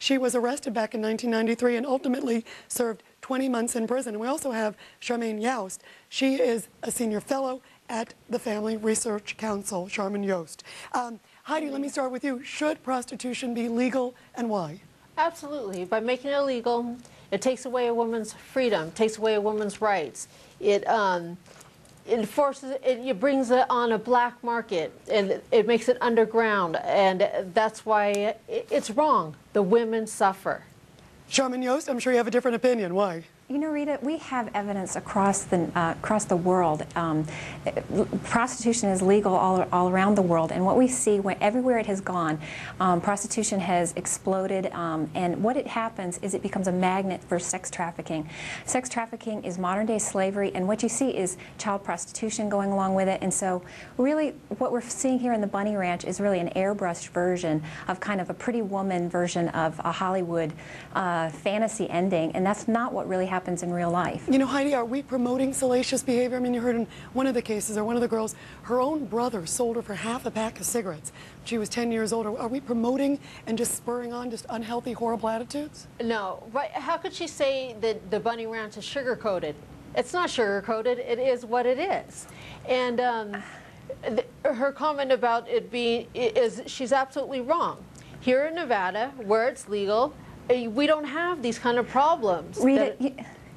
She was arrested back in 1993 and ultimately served 20 months in prison. And we also have Charmaine Yoest. She is a senior fellow at the Family Research Council. Charmaine Yoest. Heidi, let me start with you. Should prostitution be legal, and why? Absolutely. By making it illegal, it takes away a woman's freedom, takes away a woman's rights. It forces it brings it on a black market, and it makes it underground, and that's why it's wrong. The women suffer. Charmaine Yoest, I'm sure you have a different opinion. Why? You know, Rita, we have evidence across the world. Prostitution is legal all around the world, and what we see everywhere it has gone, prostitution has exploded, and what it happens is it becomes a magnet for sex trafficking. Sex trafficking is modern-day slavery, and what you see is child prostitution going along with it. And so, really, what we're seeing here in the Bunny Ranch is really an airbrushed version of kind of a Pretty Woman version of a Hollywood fantasy ending, and that's not what really happens in real life. You know, Heidi, are we promoting salacious behavior? I mean, you heard in one of the cases, or one of the girls, her own brother sold her for half a pack of cigarettes. She was 10 years old. Are we promoting and just spurring on just unhealthy, horrible attitudes? No. But how could she say that the Bunny Ranch is sugar-coated? It's not sugar-coated. It is what it is. And her comment about it being, she's absolutely wrong. Here in Nevada, where it's legal, we don't have these kind of problems. Rita,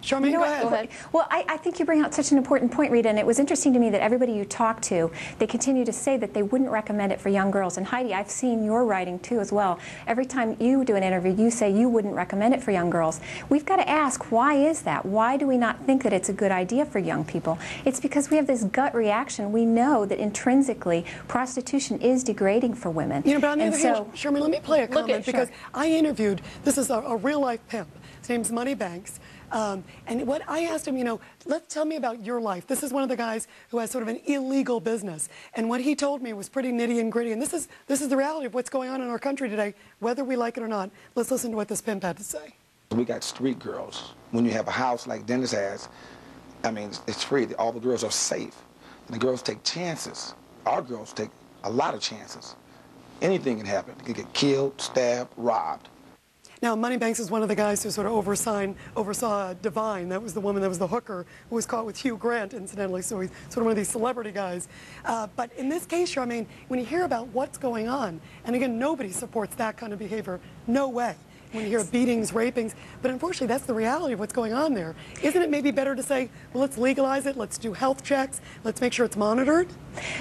Charmaine, go ahead. Well, I think you bring out such an important point, Rita, and it was interesting to me that everybody you talk to, they continue to say that they wouldn't recommend it for young girls. And Heidi, I've seen your writing too as well. Every time you do an interview, you say you wouldn't recommend it for young girls. We've got to ask, why is that? Why do we not think that it's a good idea for young people? It's because we have this gut reaction. We know that intrinsically prostitution is degrading for women. You know, but on the other hand, Charmaine, let me play a comment because I interviewed, this is a real-life pimp. His name's Money Banks. And what I asked him, you know, tell me about your life. This is one of the guys who has sort of an illegal business. And what he told me was pretty nitty and gritty. And this is the reality of what's going on in our country today, whether we like it or not. Let's listen to what this pimp had to say. We got street girls. When you have a house like Dennis has, I mean, it's free. All the girls are safe. And the girls take chances. Our girls take a lot of chances. Anything can happen. They can get killed, stabbed, robbed. Now, Moneybanks is one of the guys who sort of oversaw Divine. That was the woman that was the hooker who was caught with Hugh Grant, incidentally. So he's sort of one of these celebrity guys. But in this case, Charmaine, when you hear about what's going on, and again, nobody supports that kind of behavior. No way. When you hear beatings, rapings, but unfortunately that's the reality of what's going on there. Isn't it maybe better to say, well, let's legalize it, let's do health checks, let's make sure it's monitored?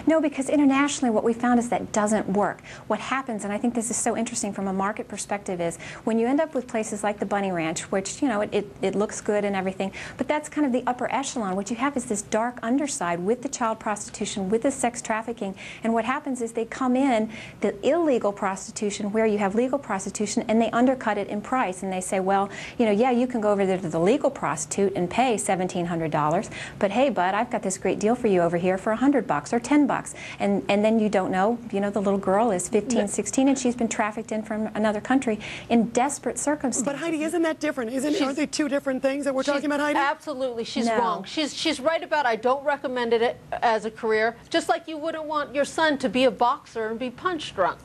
No, because internationally what we found is that doesn't work. What happens, and I think this is so interesting from a market perspective, is when you end up with places like the Bunny Ranch, which, you know, it looks good and everything, but that's kind of the upper echelon. What you have is this dark underside with the child prostitution, with the sex trafficking, and what happens is they come in the illegal prostitution where you have legal prostitution and they undercut it in price, and they say, well, you know, yeah, you can go over there to the legal prostitute and pay $1,700, but hey, bud, I've got this great deal for you over here for $100 or $10, and then you don't know, you know, the little girl is 15, 16, and she's been trafficked in from another country in desperate circumstances. But Heidi, isn't that different? Aren't they two different things that we're talking about, Heidi? Absolutely, she's wrong. She's right about I don't recommend it as a career, just like you wouldn't want your son to be a boxer and be punch drunk.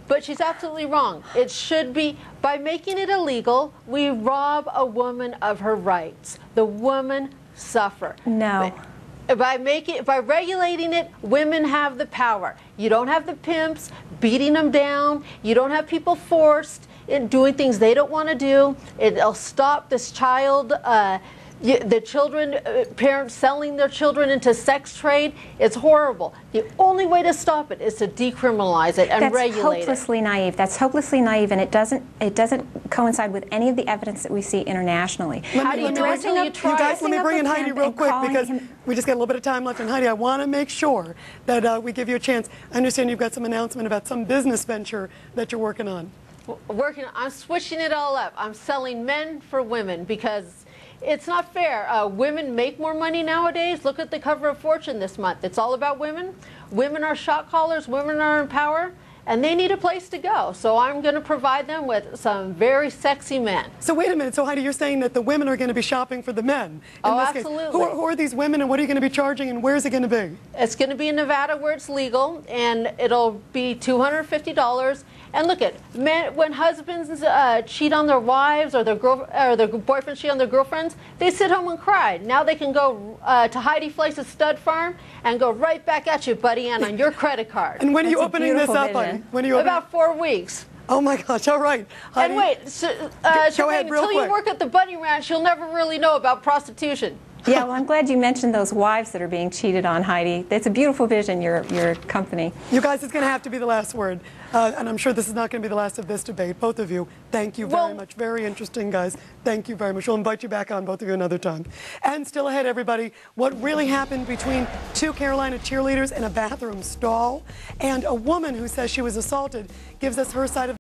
But she's absolutely wrong. It should be, by making it illegal, we rob a woman of her rights. The women suffer. No. By regulating it, women have the power. You don't have the pimps beating them down. You don't have people forced in doing things they don't want to do. It'll stop this child, the children, parents selling their children into sex trade. It's horrible. The only way to stop it is to decriminalize it and regulate it. That's hopelessly naive. That's hopelessly naive, and it doesn't coincide with any of the evidence that we see internationally. Let me bring in Heidi real quick because we just got a little bit of time left. And Heidi, I want to make sure that we give you a chance. I understand you've got some announcement about some business venture that you're working on. I'm switching it all up. I'm selling men for women because it's not fair. Women make more money nowadays. Look at the cover of Fortune this month. It's all about women. Women are shot callers. Women are in power. And they need a place to go. So I'm going to provide them with some very sexy men. So wait a minute. So Heidi, you're saying that the women are going to be shopping for the men? Oh, absolutely. Who are these women, and what are you going to be charging, and where is it going to be? It's going to be in Nevada where it's legal, and it'll be $250. And look at men, when husbands cheat on their wives or their boyfriends cheat on their girlfriends, they sit home and cry. Now they can go to Heidi Fleiss' stud farm and go right back at you, buddy, and on your credit card. And when are you That's a opening this beautiful up, honey? vision. When are you opening? About 4 weeks. Oh my gosh! All right. Heidi, And wait, so, go ahead, Charmaine, real until you quick. work at the bunny ranch, you'll never really know about prostitution. Yeah, well, I'm glad you mentioned those wives that are being cheated on, Heidi. It's a beautiful vision, your company. You guys, it's going to have to be the last word. And I'm sure this is not going to be the last of this debate. Both of you, thank you very much. Very interesting, guys. Thank you very much. We'll invite you back on, both of you, another time. And still ahead, everybody, what really happened between 2 Carolina cheerleaders in a bathroom stall and a woman who says she was assaulted gives us her side of